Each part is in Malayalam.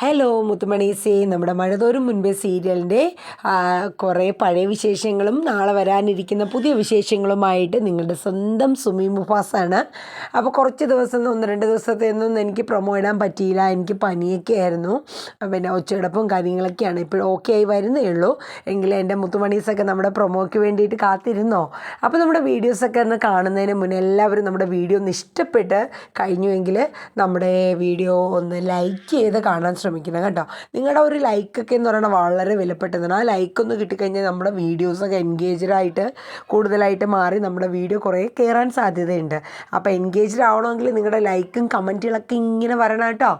ഹലോ മുത്തുമണീസേ, നമ്മുടെ മഴതോറും മുൻപേ സീരിയലിൻ്റെ കുറേ പഴയ വിശേഷങ്ങളും നാളെ വരാനിരിക്കുന്ന പുതിയ വിശേഷങ്ങളുമായിട്ട് നിങ്ങളുടെ സ്വന്തം സുമി മുഫാസാണ്. അപ്പോൾ കുറച്ച് ദിവസം ഒന്ന് രണ്ട് ദിവസത്തെയൊന്നും എനിക്ക് പ്രൊമോ ഇടാൻ പറ്റിയില്ല. എനിക്ക് പനിയൊക്കെ ആയിരുന്നു, പിന്നെ ഒച്ചയടപ്പും കാര്യങ്ങളൊക്കെയാണ്. ഇപ്പോഴും ഓക്കെ ആയി വരുന്നേ ഉള്ളൂ. എങ്കിലും എൻ്റെ മുത്തുമണീസൊക്കെ നമ്മുടെ പ്രൊമോയ്ക്ക് വേണ്ടിയിട്ട് കാത്തിരുന്നോ? അപ്പോൾ നമ്മുടെ വീഡിയോസൊക്കെ ഒന്ന് കാണുന്നതിന് മുന്നേ എല്ലാവരും നമ്മുടെ വീഡിയോ ഒന്ന് ഇഷ്ടപ്പെട്ട് കഴിഞ്ഞുവെങ്കിൽ നമ്മുടെ വീഡിയോ ഒന്ന് ലൈക്ക് ചെയ്ത് കാണാൻ ശ്രമിക്കണം കേട്ടോ. നിങ്ങളുടെ ഒരു ലൈക്കൊക്കെ എന്ന് പറയുന്നത് വളരെ വിലപ്പെട്ടതാണ്. ആ ലൈക്കൊന്ന് കിട്ടിക്കഴിഞ്ഞാൽ നമ്മുടെ വീഡിയോസൊക്കെ എൻഗേജ്ഡായിട്ട് കൂടുതലായിട്ട് മാറി നമ്മുടെ വീഡിയോ കുറേ കയറാൻ സാധ്യതയുണ്ട്. അപ്പോൾ എൻഗേജ്ഡ് ആവണമെങ്കിൽ നിങ്ങളുടെ ലൈക്കും കമൻറ്റുകളൊക്കെ ഇങ്ങനെ വരണം കേട്ടോ.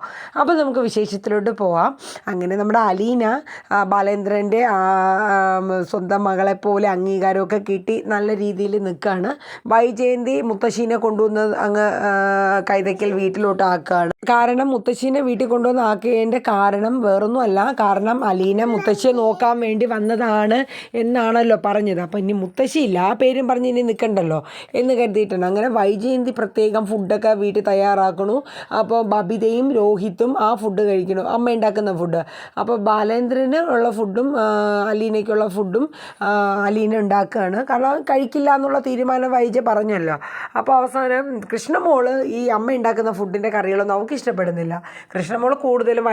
അപ്പോൾ നമുക്ക് വിശേഷത്തിലോട്ട് പോവാം. അങ്ങനെ നമ്മുടെ അലീന ബാലേന്ദ്രൻ്റെ സ്വന്തം മകളെപ്പോലെ അംഗീകാരമൊക്കെ കിട്ടി നല്ല രീതിയിൽ നിൽക്കുകയാണ്. വൈജയന്തി മുത്തശ്ശീനെ കൊണ്ടുവന്ന് അങ്ങ് കൈതയ്ക്കൽ വീട്ടിലോട്ട് ആക്കുകയാണ്. കാരണം മുത്തശ്ശീനെ വീട്ടിൽ കൊണ്ടുവന്ന് ആക്കിയതിൻ്റെ കാരണം വേറൊന്നുമല്ല, കാരണം അലീന മുത്തശ്ശിയെ നോക്കാൻ വേണ്ടി വന്നതാണ് എന്നാണല്ലോ പറഞ്ഞത്. അപ്പോൾ ഇനി മുത്തശ്ശിയില്ല, ആ പേരും പറഞ്ഞ് ഇനി നിൽക്കണ്ടല്ലോ എന്ന് കരുതിയിട്ടുണ്ട്. അങ്ങനെ വൈജയന്തി പ്രത്യേകം ഫുഡൊക്കെ വീട്ടിൽ തയ്യാറാക്കണു. അപ്പോൾ ബബിതയും രോഹിത്തും ആ ഫുഡ് കഴിക്കണു, അമ്മ ഉണ്ടാക്കുന്ന ഫുഡ്. അപ്പോൾ ബാലേന്ദ്രന് ഉള്ള ഫുഡും അലീനയ്ക്കുള്ള ഫുഡും അലീന ഉണ്ടാക്കുകയാണ്. കാരണം കഴിക്കില്ല എന്നുള്ള തീരുമാനം വൈജ പറഞ്ഞല്ലോ. അപ്പോൾ അവസാനം കൃഷ്ണമോള് ഈ അമ്മ ഉണ്ടാക്കുന്ന ഫുഡിൻ്റെ കറികളൊന്നും അവൾക്ക് ഇഷ്ടപ്പെടുന്നില്ല. കൃഷ്ണമോള് കൂടുതലും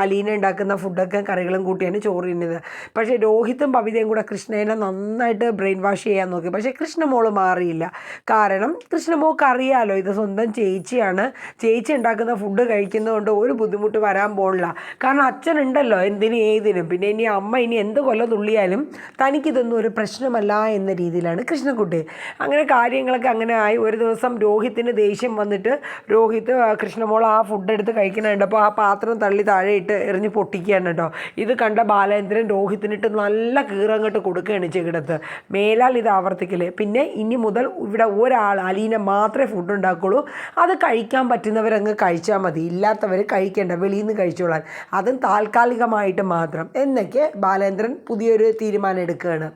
അലീന ഉണ്ടാക്കുന്ന ഫുഡൊക്കെ കറികളും കൂട്ടിയാണ് ചോറ് തിന്നുന്നത്. പക്ഷേ രോഹിത്തും ബബിതയും കൂടെ കൃഷ്ണേനെ നന്നായിട്ട് ബ്രെയിൻ വാഷ് ചെയ്യാൻ നോക്കി. പക്ഷേ കൃഷ്ണമോള് മാറിയില്ല. കാരണം കൃഷ്ണമോൾക്ക് അറിയാമല്ലോ ഇത് സ്വന്തം ചേച്ചിയാണ്, ചേച്ചി ഉണ്ടാക്കുന്ന ഫുഡ് കഴിക്കുന്നതുകൊണ്ട് ഒരു ബുദ്ധിമുട്ട് വരാൻ പോണില്ല. കാരണം അച്ഛനുണ്ടല്ലോ എന്തിനും ഏതിനും. പിന്നെ ഇനി അമ്മ ഇനി എന്ത് കൊല്ലം തുള്ളിയാലും തനിക്കിതൊന്നും ഒരു പ്രശ്നമല്ല എന്ന രീതിയിലാണ് കൃഷ്ണക്കുട്ടി. അങ്ങനെ കാര്യങ്ങളൊക്കെ അങ്ങനെ ആയി. ഒരു ദിവസം രോഹിത്തിന് ദേഷ്യം വന്നിട്ട് രോഹിത്ത് കൃഷ്ണമോൾ ആ ഫുഡ് എടുത്ത് കഴിക്കുന്നുണ്ട്. അപ്പോൾ ആ പാത്രം തള്ളി താഴെ ഇട്ട് എറിഞ്ഞ് പൊട്ടിക്കുകയാണ് കേട്ടോ. ഇത് കണ്ട ബാലേന്ദ്രൻ രോഹിത്തിനിട്ട് നല്ല കീറങ്ങോട്ട് കൊടുക്കുകയാണ് ചെകിടത്ത്. മേലാൽ ഇത് ആവർത്തിക്കല്. പിന്നെ ഇനി മുതൽ ഇവിടെ ഒരാൾ അലീന മാത്രമേ ഫുഡ് ഉണ്ടാക്കുള്ളൂ. അത് കഴിക്കാൻ പറ്റുന്നവരങ്ങ് കഴിച്ചാൽ മതി, ഇല്ലാത്തവർ കഴിക്കേണ്ട, വെളിയിൽ നിന്ന് കഴിച്ചോളാൻ, അതും താൽക്കാലികമായിട്ട് മാത്രം എന്നൊക്കെ ബാലേന്ദ്രൻ പുതിയൊരു തീരുമാനം എടുക്കുകയാണ്.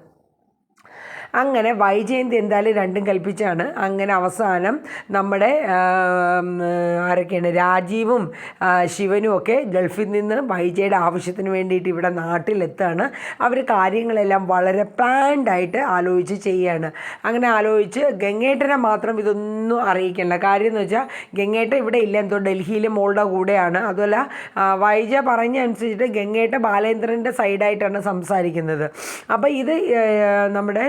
അങ്ങനെ വൈജയന്തി എന്തായാലും രണ്ടും കൽപ്പിച്ചാണ്. അങ്ങനെ അവസാനം നമ്മുടെ ആരൊക്കെയാണ്, രാജീവും ശിവനും ഒക്കെ ഗൾഫിൽ നിന്ന് വൈജയുടെ ആവശ്യത്തിന് വേണ്ടിയിട്ട് ഇവിടെ നാട്ടിലെത്താണ്. അവർ കാര്യങ്ങളെല്ലാം വളരെ പ്ലാൻഡായിട്ട് ആലോചിച്ച് ചെയ്യുകയാണ്. അങ്ങനെ ആലോചിച്ച് ഗംഗേട്ടനെ മാത്രം ഇതൊന്നും അറിയിക്കണ്ട. കാര്യം എന്ന് വെച്ചാൽ ഗംഗേട്ട ഇവിടെ ഇല്ല, എന്തോ ഡൽഹിയിൽ മോളുടെ കൂടെയാണ്. അതുമല്ല വൈജ പറഞ്ഞ അനുസരിച്ചിട്ട് ഗംഗേട്ട ബാലേന്ദ്രൻ്റെ സൈഡായിട്ടാണ് സംസാരിക്കുന്നത്. അപ്പോൾ ഇത് നമ്മുടെ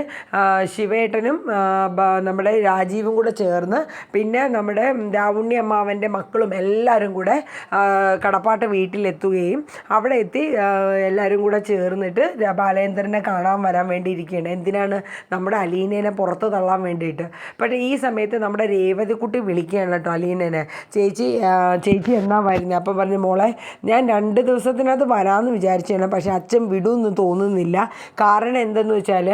ശിവേട്ടനും നമ്മുടെ രാജീവും കൂടെ ചേർന്ന് പിന്നെ നമ്മുടെ രാവുണ്ണി അമ്മാവൻ്റെ മക്കളും എല്ലാവരും കൂടെ കടപ്പാട്ട് വീട്ടിലെത്തുകയും അവിടെ എത്തി എല്ലാവരും കൂടെ ചേർന്നിട്ട് ബാലേന്ദ്രനെ കാണാൻ വരാൻ വേണ്ടി ഇരിക്കുകയാണ്. എന്തിനാണ്? നമ്മുടെ അലീനേനെ പുറത്ത് തള്ളാൻ വേണ്ടിയിട്ട്. പക്ഷേ ഈ സമയത്ത് നമ്മുടെ രേവതിക്കുട്ടി വിളിക്കുകയാണ് കേട്ടോ അലീനനെ. ചേച്ചി എന്നാ വരുന്നത്? അപ്പോൾ പറഞ്ഞു, മോളെ ഞാൻ 2 ദിവസത്തിനകത്ത് വരാമെന്ന് വിചാരിച്ചാണ്, പക്ഷേ അച്ഛൻ വിടുമെന്ന് തോന്നുന്നില്ല. കാരണം എന്തെന്ന് വെച്ചാൽ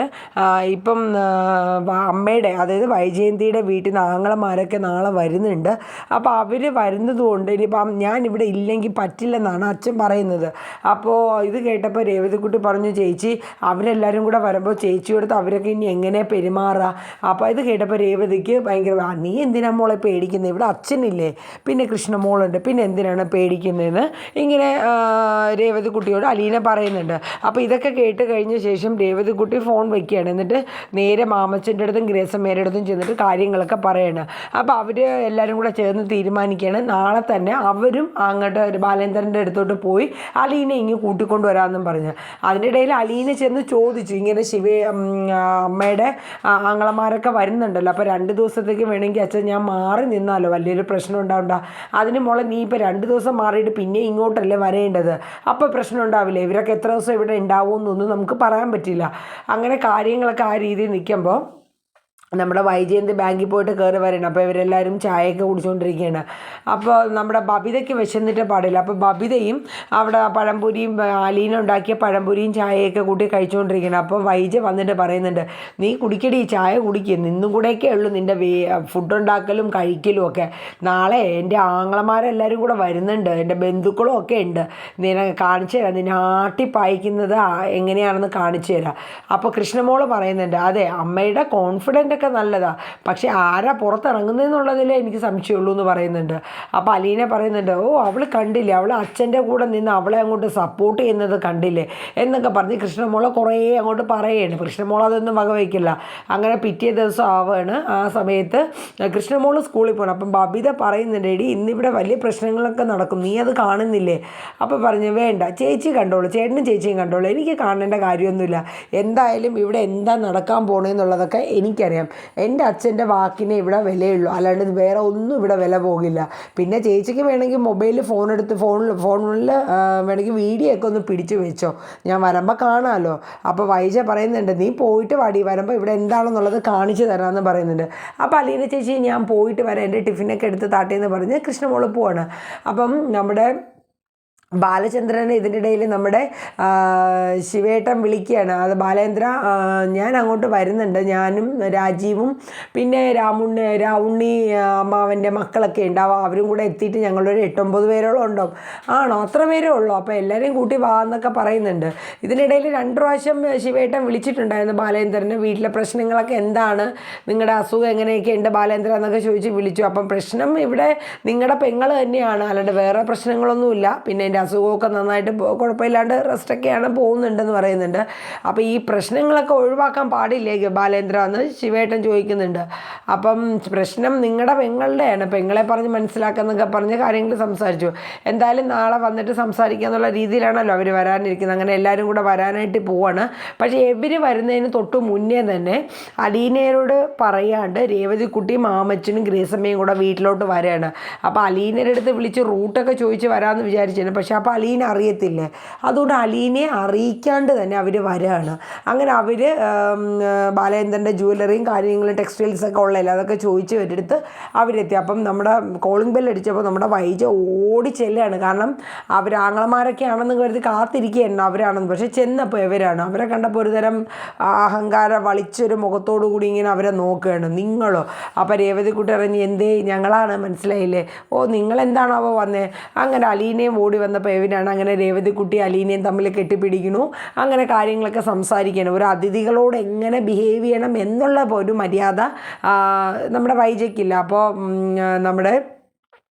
ഇപ്പം അമ്മയുടെ, അതായത് വൈജയന്തിയുടെ വീട്ടിൽ നിന്ന് ആങ്ങളമാരൊക്കെ നാളെ വരുന്നുണ്ട്. അപ്പോൾ അവർ വരുന്നത് കൊണ്ട് ഇനിയിപ്പം ഞാൻ ഇവിടെ ഇല്ലെങ്കിൽ പറ്റില്ലെന്നാണ് അച്ഛൻ പറയുന്നത്. അപ്പോൾ ഇത് കേട്ടപ്പോൾ രേവതിക്കുട്ടി പറഞ്ഞു, ചേച്ചി അവരെല്ലാവരും കൂടെ വരുമ്പോൾ ചേച്ചിയോടത്ത് അവരൊക്കെ ഇനി എങ്ങനെ പെരുമാറുക? അപ്പോൾ ഇത് കേട്ടപ്പോൾ രേവതിക്ക് ഭയങ്കര, നീ എന്തിനാ മോളെ പേടിക്കുന്നത്? ഇവിടെ അച്ഛനില്ലേ, പിന്നെ കൃഷ്ണമോളുണ്ട്, പിന്നെ എന്തിനാണ് പേടിക്കുന്നതെന്ന് ഇങ്ങനെ രേവതിക്കുട്ടിയോട് അലീന പറയുന്നുണ്ട്. അപ്പോൾ ഇതൊക്കെ കേട്ട് കഴിഞ്ഞ ശേഷം രേവതിക്കുട്ടി ഫോൺ വയ്ക്കുകയാണ്. എന്നിട്ട് നേരെ മാമച്ചൻ്റെ അടുത്തും ഗ്രേസമ്മയുടെ അടുത്തും ചെന്നിട്ട് കാര്യങ്ങളൊക്കെ പറയണം. അപ്പോൾ അവർ എല്ലാവരും കൂടെ ചേർന്ന് തീരുമാനിക്കുകയാണ് നാളെ തന്നെ അവരും അങ്ങോട്ട് ബാലേന്ദ്രൻ്റെ അടുത്തോട്ട് പോയി അലീനെ ഇങ്ങ് കൂട്ടിക്കൊണ്ട് വരാമെന്നും പറഞ്ഞ്. അതിനിടയിൽ അലീന ചെന്ന് ചോദിച്ചു, ഇങ്ങനെ അമ്മയുടെ ആങ്ങളമാരൊക്കെ വരുന്നുണ്ടല്ലോ, അപ്പോൾ 2 ദിവസത്തേക്ക് വേണമെങ്കിൽ അച്ഛൻ ഞാൻ മാറി നിന്നാലോ, വലിയൊരു പ്രശ്നം ഉണ്ടാവണ്ട. അതിന് മോളെ നീ ഇപ്പോൾ 2 ദിവസം മാറിയിട്ട് പിന്നെ ഇങ്ങോട്ടല്ലേ വരേണ്ടത്, അപ്പോൾ പ്രശ്നം ഉണ്ടാവില്ല. ഇവരൊക്കെ എത്ര ദിവസം ഇവിടെ ഉണ്ടാവുമെന്നൊന്നും നമുക്ക് പറയാൻ പറ്റില്ല. അങ്ങനെ കാര്യങ്ങളൊക്കെ ആ രീതിയിൽ നിൽക്കുമ്പോൾ നമ്മുടെ വൈജയന്തി ബാങ്കിൽ പോയിട്ട് കയറി വരണം. അപ്പോൾ ഇവരെല്ലാവരും ചായയൊക്കെ കുടിച്ചുകൊണ്ടിരിക്കുകയാണ്. അപ്പോൾ നമ്മുടെ ബബിതയ്ക്ക് വിശന്നിട്ട് പാടില്ല. അപ്പോൾ ബബിതയും അവിടെ പഴംപൊരിയും അലീന ഉണ്ടാക്കിയ പഴംപൊരിയും ചായയൊക്കെ കൂട്ടി കഴിച്ചുകൊണ്ടിരിക്കുകയാണ്. അപ്പോൾ വൈജ വന്നിട്ട് പറയുന്നുണ്ട്, നീ കുടിക്കടി, ചായ കുടിക്കുക, നിന്നും കൂടെയൊക്കെ ഉള്ളൂ നിൻ്റെ ഫുഡ് ഉണ്ടാക്കലും കഴിക്കലും ഒക്കെ. നാളെ എൻ്റെ ആങ്ങളമാരെല്ലാവരും കൂടെ വരുന്നുണ്ട്, എൻ്റെ ബന്ധുക്കളും ഒക്കെ ഉണ്ട്, നിന്നെ കാണിച്ചു തരാം, നിന്നെ ആട്ടിപ്പായിക്കുന്നത് എങ്ങനെയാണെന്ന് കാണിച്ചു തരാം. അപ്പോൾ കൃഷ്ണമോള് പറയുന്നുണ്ട്, അതെ അമ്മയുടെ കോൺഫിഡൻ്റ് ഒക്കെ നല്ലതാണ്, പക്ഷേ ആരാ പുറത്തിറങ്ങുന്നതെന്നുള്ളതിൽ എനിക്ക് സംശയമുള്ളൂ എന്ന് പറയുന്നുണ്ട്. അപ്പോൾ അലീന പറയുന്നുണ്ട്, ഓ അവൾ കണ്ടില്ലേ, അവൾ അച്ഛൻ്റെ കൂടെ നിന്ന് അവളെ അങ്ങോട്ട് സപ്പോർട്ട് ചെയ്യുന്നത് കണ്ടില്ലേ എന്നൊക്കെ പറഞ്ഞ് കൃഷ്ണമോളെ കുറേ അങ്ങോട്ട് പറയുകയാണ്. കൃഷ്ണമോൾ അതൊന്നും വകവയ്ക്കില്ല. അങ്ങനെ പിറ്റേ ദിവസം ആവുകയാണ്. ആ സമയത്ത് കൃഷ്ണമോൾ സ്കൂളിൽ പോകണം. അപ്പം ബബിത പറയുന്നുണ്ട്, എടി ഇന്നിവിടെ വലിയ പ്രശ്നങ്ങളൊക്കെ നടക്കും, നീ അത് കാണുന്നില്ലേ? അപ്പോൾ പറഞ്ഞു, വേണ്ട ചേച്ചി കണ്ടോളൂ, ചേട്ടനും ചേച്ചിയും കണ്ടോളൂ, എനിക്ക് കാണേണ്ട കാര്യമൊന്നുമില്ല. എന്തായാലും ഇവിടെ എന്താ നടക്കാൻ പോകണമെന്നുള്ളതൊക്കെ എനിക്കറിയാം. എൻ്റെ അച്ഛൻ്റെ വാക്കിനെ ഇവിടെ വിലയുള്ളൂ, അല്ലാണ്ട് വേറെ ഒന്നും ഇവിടെ വില പോകില്ല. പിന്നെ ചേച്ചിക്ക് വേണമെങ്കിൽ മൊബൈലിൽ ഫോണിൽ വേണമെങ്കിൽ വീഡിയോ ഒക്കെ ഒന്ന് പിടിച്ചു വെച്ചോ, ഞാൻ വരുമ്പോൾ കാണാമല്ലോ. അപ്പോൾ വൈജ പറയുന്നുണ്ട്, നീ പോയിട്ട് വാടി, വരുമ്പോൾ ഇവിടെ എന്താണെന്നുള്ളത് കാണിച്ചു തരാമെന്ന് പറയുന്നുണ്ട്. അപ്പോൾ അലീന ചേച്ചി ഞാൻ പോയിട്ട് വരാം, എൻ്റെ ടിഫിനൊക്കെ എടുത്ത് താട്ടേന്ന് പറഞ്ഞ് കൃഷ്ണമോള് പോവാണ്. അപ്പം നമ്മുടെ ബാലചന്ദ്രന് ഇതിൻ്റെ ഇടയിൽ നമ്മുടെ ശിവേട്ടൻ വിളിക്കുകയാണ്. അത് ബാലേന്ദ്ര, ഞാൻ അങ്ങോട്ട് വരുന്നുണ്ട്, ഞാനും രാജീവും പിന്നെ രാവുണ്ണി അമ്മാവൻ്റെ മക്കളൊക്കെ ഉണ്ടാവും, അവരും കൂടെ എത്തിയിട്ട് ഞങ്ങളൊരു 8-9 പേരോളം ഉണ്ടാവും. ആണോ, അത്ര പേരേ ഉള്ളൂ? അപ്പോൾ എല്ലാവരെയും കൂട്ടി വാ എന്നൊക്കെ പറയുന്നുണ്ട്. ഇതിനിടയിൽ 2 പ്രാവശ്യം ശിവേട്ടൻ വിളിച്ചിട്ടുണ്ടായിരുന്നു ബാലേന്ദ്രന്. വീട്ടിലെ പ്രശ്നങ്ങളൊക്കെ എന്താണ്, നിങ്ങളുടെ അസുഖം എങ്ങനെയൊക്കെ ഉണ്ട് ബാലേന്ദ്ര എന്നൊക്കെ ചോദിച്ച് വിളിച്ചു. അപ്പം പ്രശ്നം ഇവിടെ നിങ്ങളുടെ പെങ്ങൾ തന്നെയാണ്, അല്ലാണ്ട് വേറെ പ്രശ്നങ്ങളൊന്നുമില്ല. പിന്നെ എൻ്റെ അസുഖമൊക്കെ നന്നായിട്ട് കുഴപ്പമില്ലാണ്ട് റെസ്റ്റൊക്കെയാണ് പോകുന്നുണ്ടെന്ന് പറയുന്നുണ്ട്. അപ്പോൾ ഈ പ്രശ്നങ്ങളൊക്കെ ഒഴിവാക്കാൻ പാടില്ലേ ബാലേന്ദ്ര എന്ന് ശിവേട്ടൻ ചോദിക്കുന്നുണ്ട്. അപ്പം പ്രശ്നം നിങ്ങളുടെ പെങ്ങളുടെയാണ്, പെങ്ങളെ പറഞ്ഞ് മനസ്സിലാക്കുന്നൊക്കെ പറഞ്ഞ് കാര്യങ്ങൾ സംസാരിച്ചു. എന്തായാലും നാളെ വന്നിട്ട് സംസാരിക്കുക എന്നുള്ള രീതിയിലാണല്ലോ അവർ വരാനിരിക്കുന്നത്. അങ്ങനെ എല്ലാവരും കൂടെ വരാനായിട്ട് പോവാണ്. പക്ഷേ ഇവർ വരുന്നതിന് തൊട്ട് മുന്നേ തന്നെ അലീനയോട് പറയാണ്ട് രേവതിക്കുട്ടി മാമച്ചനും ഗ്രേസമ്മയും കൂടെ വീട്ടിലോട്ട് വരികയാണ്. അപ്പോൾ അലീനയുടെ അടുത്ത് വിളിച്ച് റൂട്ടൊക്കെ ചോദിച്ച് വരാമെന്ന് വിചാരിച്ചിരുന്നു. പക്ഷേ അപ്പോൾ അലീന അറിയത്തില്ലേ, അതുകൊണ്ട് അലീനയെ അറിയിക്കാണ്ട് തന്നെ അവർ വരികയാണ്. അങ്ങനെ അവർ ബാലേന്ദ്രൻ്റെ ജ്വല്ലറിയും കാര്യങ്ങളും ടെക്സ്റ്റൈൽസൊക്കെ ഉള്ളതല്ല, അതൊക്കെ ചോദിച്ച് വരെടുത്ത് അവരെത്തി. അപ്പം നമ്മുടെ കോളിംഗ് ബെൽ അടിച്ചപ്പോൾ നമ്മുടെ വൈജ ഓടി ചെല്ലുകയാണ്. കാരണം അവർ ആങ്ങളമാരൊക്കെ ആണെന്ന് കരുതി കാത്തിരിക്കുകയായിരുന്നു അവരാണെന്ന്. പക്ഷേ ചെന്നപ്പോൾ ഇവരാണ്. അവരെ കണ്ടപ്പോൾ ഒരു തരം അഹങ്കാരം വളിച്ചൊരു മുഖത്തോടു കൂടി ഇങ്ങനെ അവരെ നോക്കുകയാണ്. നിങ്ങളോ? അപ്പോൾ രേവതിക്കുട്ടി അറിഞ്ഞ്, എന്തേ ഞങ്ങളാണ്, മനസ്സിലായില്ലേ? ഓ നിങ്ങളെന്താണോ വന്നേ? അങ്ങനെ അലീനയും ഓടി വന്നപ്പോൾ ഇവരാണ്. അങ്ങനെ രേവതിക്കുട്ടി അലീനയും തമ്മിൽ കെട്ടിപ്പിടിക്കുന്നു. അങ്ങനെ കാര്യങ്ങളൊക്കെ സംസാരിക്കണം. ഒരു അതിഥികളോട് എങ്ങനെ ബിഹേവ് ചെയ്യണം എന്നുള്ള ഒരു മര്യാദ നമ്മുടെ വൈജയ്ക്കില്ല. അപ്പോൾ നമ്മുടെ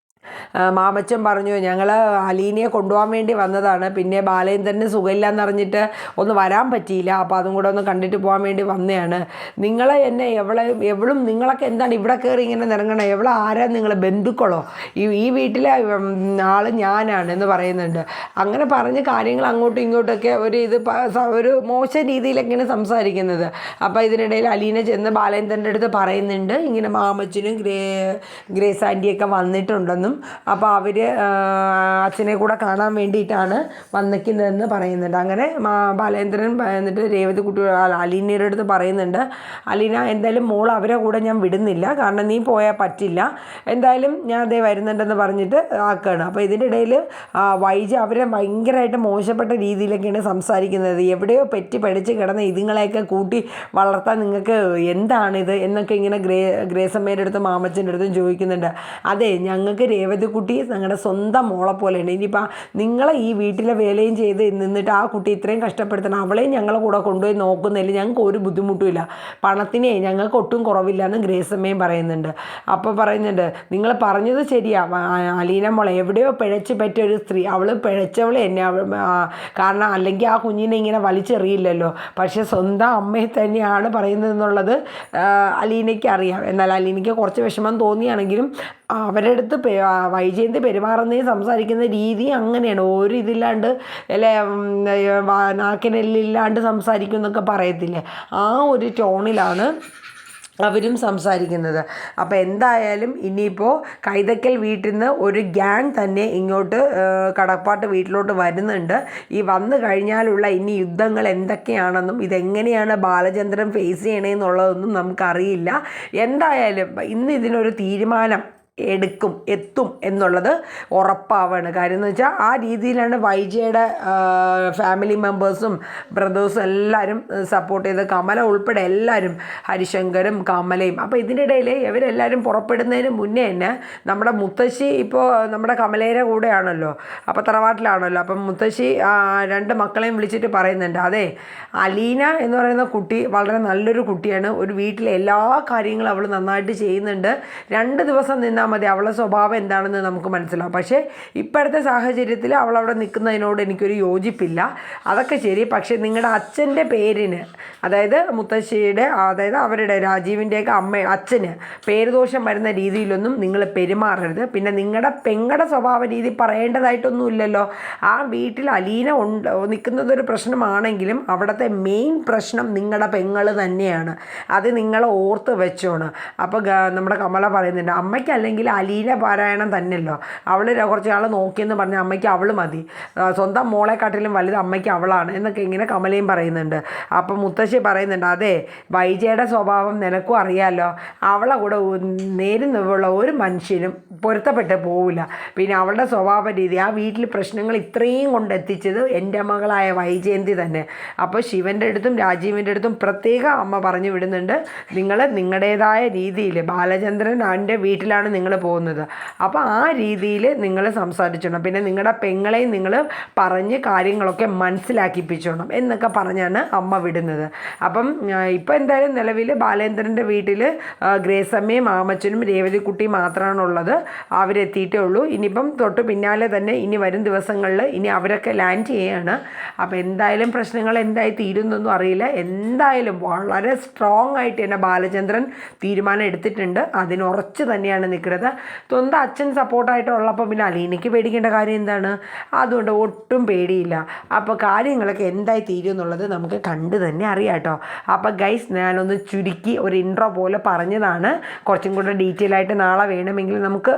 മാമച്ചൻ പറഞ്ഞു, ഞങ്ങൾ അലീനയെ കൊണ്ടുപോകാൻ വേണ്ടി വന്നതാണ്, പിന്നെ ബാലേന്ദ്രന് സുഖമില്ലാന്ന് അറിഞ്ഞിട്ട് ഒന്ന് വരാൻ പറ്റിയില്ല, അപ്പോൾ അതും കൂടെ ഒന്ന് കണ്ടിട്ട് പോകാൻ വേണ്ടി വന്നതാണ്. നിങ്ങളെ എന്നെ എവളും നിങ്ങളൊക്കെ എന്താണ് ഇവിടെ കയറി ഇങ്ങനെ നിറങ്ങണം, എവളെ ആരാ, നിങ്ങൾ ബന്ധുക്കളോ? ഈ വീട്ടിലെ ആൾ ഞാനാണ് എന്ന് പറയുന്നുണ്ട്. അങ്ങനെ പറഞ്ഞ് കാര്യങ്ങൾ അങ്ങോട്ടും ഇങ്ങോട്ടൊക്കെ ഒരു മോശം രീതിയിലൊക്കെയാണ് സംസാരിക്കുന്നത്. അപ്പോൾ ഇതിനിടയിൽ അലീന ചെന്ന് ബാലേന്ദ്രൻ്റെ അടുത്ത് പറയുന്നുണ്ട്, ഇങ്ങനെ മാമച്ചനും ഗ്രേസ് ആൻറ്റിയൊക്കെ വന്നിട്ടുണ്ടെന്നും അപ്പോൾ അവർ അച്ഛനെ കൂടെ കാണാൻ വേണ്ടിയിട്ടാണ് വന്നിരിക്കുന്നതെന്ന് പറയുന്നുണ്ട്. അങ്ങനെ ബാലേന്ദ്രൻ എന്നിട്ട് രേവതിക്കുട്ടി അലീനയുടെ അടുത്ത് പറയുന്നുണ്ട്, അലീന എന്തായാലും മോൾ അവരെ കൂടെ ഞാൻ വിടുന്നില്ല, കാരണം നീ പോയാൽ പറ്റില്ല, എന്തായാലും ഞാൻ അതേ വരുന്നുണ്ടെന്ന് പറഞ്ഞിട്ട് ആക്കുകയാണ്. അപ്പോൾ ഇതിൻ്റെ ഇടയിൽ വൈജ അവരെ ഭയങ്കരമായിട്ട് മോശപ്പെട്ട രീതിയിലൊക്കെയാണ് സംസാരിക്കുന്നത്. എവിടെയോ പെറ്റി പഠിച്ച് കിടന്ന ഇതുങ്ങളെയൊക്കെ കൂട്ടി വളർത്താൻ നിങ്ങൾക്ക് എന്താണിത് എന്നൊക്കെ ഇങ്ങനെ ഗ്രേസമ്മയുടെ അടുത്തും മാമച്ചൻ്റെ അടുത്തും ചോദിക്കുന്നുണ്ട്. അതെ, ഞങ്ങൾക്ക് രേവതിക്കുട്ടി ഞങ്ങളുടെ സ്വന്തം മോളെ പോലെയുണ്ട്. ഇനിയിപ്പോൾ നിങ്ങളെ ഈ വീട്ടിലെ വേലയും ചെയ്ത് നിന്നിട്ട് ആ കുട്ടി ഇത്രയും കഷ്ടപ്പെടുത്തണം, അവളെയും ഞങ്ങളെ കൂടെ കൊണ്ടുപോയി നോക്കുന്നില്ല, ഞങ്ങൾക്ക് ഒരു ബുദ്ധിമുട്ടുമില്ല, പണത്തിനെ ഞങ്ങൾക്ക് ഒട്ടും കുറവില്ല എന്ന് ഗ്രേസമ്മയും പറയുന്നുണ്ട്. അപ്പോൾ പറയുന്നുണ്ട്, നിങ്ങൾ പറഞ്ഞത് ശരിയാ അലീന മോളെ, എവിടെയോ പിഴച്ച് പറ്റിയൊരു സ്ത്രീ, അവൾ പിഴച്ചവൾ എന്നെ, കാരണം അല്ലെങ്കിൽ ആ കുഞ്ഞിനെ ഇങ്ങനെ വലിച്ചെറിയില്ലല്ലോ, പക്ഷേ സ്വന്തം അമ്മയെ തന്നെയാണ് പറയുന്നതെന്നുള്ളത് അലീനയ്ക്ക് അറിയാം. എന്നാൽ അലീനയ്ക്ക് കുറച്ച് വിഷമം തോന്നിയാണെങ്കിലും അവരുടെ അടുത്ത് വൈജയന്തി പെരുമാറുന്നതും സംസാരിക്കുന്ന രീതി അങ്ങനെയാണ്. ഒരു ഇതില്ലാണ്ട് അല്ലെ നാക്കിനെല്ലില്ലാണ്ട് സംസാരിക്കും എന്നൊക്കെ പറയത്തില്ലേ, ആ ഒരു ടോണിലാണ് അവരും സംസാരിക്കുന്നത്. അപ്പോൾ എന്തായാലും ഇനിയിപ്പോൾ കൈതക്കൽ വീട്ടിൽ നിന്ന് ഒരു ഗ്യാങ് തന്നെ ഇങ്ങോട്ട് കടപ്പാട്ട് വീട്ടിലോട്ട് വരുന്നുണ്ട്. ഈ വന്നു കഴിഞ്ഞാലുള്ള ഇനി യുദ്ധങ്ങൾ എന്തൊക്കെയാണെന്നും ഇതെങ്ങനെയാണ് ബാലചന്ദ്രൻ ഫേസ് ചെയ്യണമെന്നുള്ളതൊന്നും നമുക്കറിയില്ല. എന്തായാലും ഇന്ന് ഇതിനൊരു തീരുമാനം എത്തും എന്നുള്ളത് ഉറപ്പാവാണ്. കാര്യം എന്ന് വെച്ചാൽ ആ രീതിയിലാണ് വൈജയുടെ ഫാമിലി മെമ്പേഴ്സും ബ്രദേഴ്സും എല്ലാവരും സപ്പോർട്ട് ചെയ്ത്, കമല ഉൾപ്പെടെ എല്ലാവരും, ഹരിശങ്കരും കമലയും. അപ്പോൾ ഇതിൻ്റെ ഇടയിൽ ഇവരെല്ലാവരും പുറപ്പെടുന്നതിന് മുന്നേ തന്നെ നമ്മുടെ മുത്തശ്ശി ഇപ്പോൾ നമ്മുടെ കമലയുടെ കൂടെയാണല്ലോ, അപ്പോൾ തറവാട്ടിലാണല്ലോ. അപ്പം മുത്തശ്ശി 2 മക്കളെയും വിളിച്ചിട്ട് പറയുന്നുണ്ട്, അതെ അലീന എന്ന് പറയുന്ന കുട്ടി വളരെ നല്ലൊരു കുട്ടിയാണ്, ഒരു വീട്ടിലെ എല്ലാ കാര്യങ്ങളും അവൾ നന്നായിട്ട് ചെയ്യുന്നുണ്ട്, 2 ദിവസം നിന്നാൽ മതി അവളുടെ സ്വഭാവം എന്താണെന്ന് നമുക്ക് മനസ്സിലാവും. പക്ഷേ ഇപ്പോഴത്തെ സാഹചര്യത്തിൽ അവളവിടെ നിൽക്കുന്നതിനോട് എനിക്കൊരു യോജിപ്പില്ല. അതൊക്കെ ശരി, പക്ഷേ നിങ്ങളുടെ അച്ഛൻ്റെ പേരിന്, അതായത് മുത്തശ്ശിയുടെ, അതായത് അവരുടെ രാജീവിൻ്റെയൊക്കെ അച്ഛന് പേരുദോഷം വരുന്ന രീതിയിലൊന്നും നിങ്ങൾ പെരുമാറരുത്. പിന്നെ നിങ്ങളുടെ പെങ്ങളുടെ സ്വഭാവ രീതി പറയേണ്ടതായിട്ടൊന്നുമില്ലല്ലോ. ആ വീട്ടിൽ അലീന നിൽക്കുന്നതൊരു പ്രശ്നമാണെങ്കിലും അവിടുത്തെ മെയിൻ പ്രശ്നം നിങ്ങളുടെ പെങ്ങൾ തന്നെയാണ്. അത് നിങ്ങൾ ഓർത്ത് വെച്ചോണം. അപ്പോൾ നമ്മുടെ കമല പറയുന്നുണ്ട്, അമ്മയ്ക്കല്ലെങ്കിൽ അലീന പാരായണം തന്നെയല്ലോ, അവൾ കുറച്ച് നാൾ നോക്കിയെന്ന് പറഞ്ഞാൽ അമ്മയ്ക്ക് അവൾ മതി, സ്വന്തം മോളെക്കാട്ടിലും വലുത് അമ്മയ്ക്ക് അവളാണ് എന്നൊക്കെ ഇങ്ങനെ കമലയും പറയുന്നുണ്ട്. അപ്പം മുത്തശ്ശി പറയുന്നുണ്ട്, അതെ വൈജയുടെ സ്വഭാവം നിനക്കും അറിയാമല്ലോ, അവളെ കൂടെ നേരിടുള്ള ഒരു മനുഷ്യനും പൊരുത്തപ്പെട്ട് പോവില്ല. പിന്നെ അവളുടെ സ്വഭാവ രീതി, ആ വീട്ടിൽ പ്രശ്നങ്ങൾ ഇത്രയും കൊണ്ടെത്തിച്ചത് എൻ്റെ മകളായ വൈജയന്തി തന്നെ. അപ്പോൾ ശിവൻ്റെ അടുത്തും രാജീവിൻ്റെ അടുത്തും പ്രത്യേകം അമ്മ പറഞ്ഞു വിടുന്നുണ്ട്, നിങ്ങൾ നിങ്ങളുടേതായ രീതിയിൽ, ബാലചന്ദ്രൻ അവൻ്റെ വീട്ടിലാണ് നിങ്ങൾ പോകുന്നത്, അപ്പോൾ ആ രീതിയിൽ നിങ്ങൾ സംസാരിച്ചോണം. പിന്നെ നിങ്ങളുടെ പെങ്ങളെയും നിങ്ങൾ പറഞ്ഞ് കാര്യങ്ങളൊക്കെ മനസ്സിലാക്കിപ്പിച്ചോണം എന്നൊക്കെ പറഞ്ഞാണ് അമ്മ വിടുന്നത്. അപ്പം ഇപ്പോൾ എന്തായാലും നിലവിൽ ബാലേന്ദ്രൻ്റെ വീട്ടിൽ ഗ്രേസമ്മയും മാമച്ചനും രേവതിക്കുട്ടി മാത്രമാണുള്ളത്, അവരെത്തിയിട്ടേ ഉള്ളൂ. ഇനിയിപ്പം തൊട്ട് പിന്നാലെ തന്നെ ഇനി വരും ദിവസങ്ങളിൽ ഇനി അവരൊക്കെ ലാൻഡ് ചെയ്യുകയാണ്. അപ്പോൾ എന്തായാലും പ്രശ്നങ്ങൾ എന്തായി തീരുന്നൊന്നും അറിയില്ല. എന്തായാലും വളരെ സ്ട്രോങ് ആയിട്ട് തന്നെ ബാലചന്ദ്രൻ തീരുമാനം എടുത്തിട്ടുണ്ട്, അതിനുറച്ച് തന്നെയാണ് നിൽക്കുന്നത്. സ്വന്തം അച്ഛൻ സപ്പോർട്ടായിട്ടുള്ളപ്പോൾ പിന്നെ അലീനയ്ക്ക് പേടിക്കേണ്ട കാര്യം എന്താണ്? അതുകൊണ്ട് ഒട്ടും പേടിയില്ല. അപ്പോൾ കാര്യങ്ങളൊക്കെ എന്തായി തീരും എന്നുള്ളത് നമുക്ക് കണ്ട് തന്നെ അറിയാം കേട്ടോ. അപ്പോൾ ഗൈസ്, ഞാനൊന്ന് ചുരുക്കി ഒരു ഇൻട്രോ പോലെ പറഞ്ഞതാണ്. കുറച്ചും കൂടെ ഡീറ്റെയിൽ ആയിട്ട് നാളെ വേണമെങ്കിൽ നമുക്ക്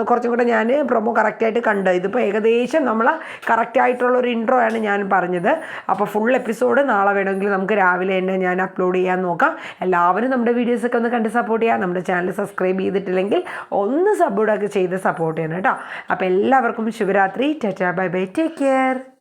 കുറച്ചും കൂടെ ഞാൻ പ്രൊമോ കറക്റ്റായിട്ട് കണ്ട്, ഇതിപ്പോൾ ഏകദേശം നമ്മൾ കറക്റ്റായിട്ടുള്ളൊരു ഇൻട്രോ ആണ് ഞാൻ പറഞ്ഞത്. അപ്പോൾ ഫുൾ എപ്പിസോഡ് നാളെ വേണമെങ്കിൽ നമുക്ക് രാവിലെ തന്നെ ഞാൻ അപ്ലോഡ് ചെയ്യാൻ നോക്കാം. എല്ലാവരും നമ്മുടെ വീഡിയോസൊക്കെ ഒന്ന് കണ്ട് സപ്പോർട്ട് ചെയ്യുക. നമ്മുടെ ചാനൽ സബ്സ്ക്രൈബ് ചെയ്തിട്ടില്ലെങ്കിൽ ഒന്ന് സബ്ബൂടൊക്കെ ചെയ്ത് സപ്പോർട്ട് ചെയ്യണം കേട്ടോ. അപ്പോൾ എല്ലാവർക്കും ശുഭരാത്രി. Tata, bye bye, take care.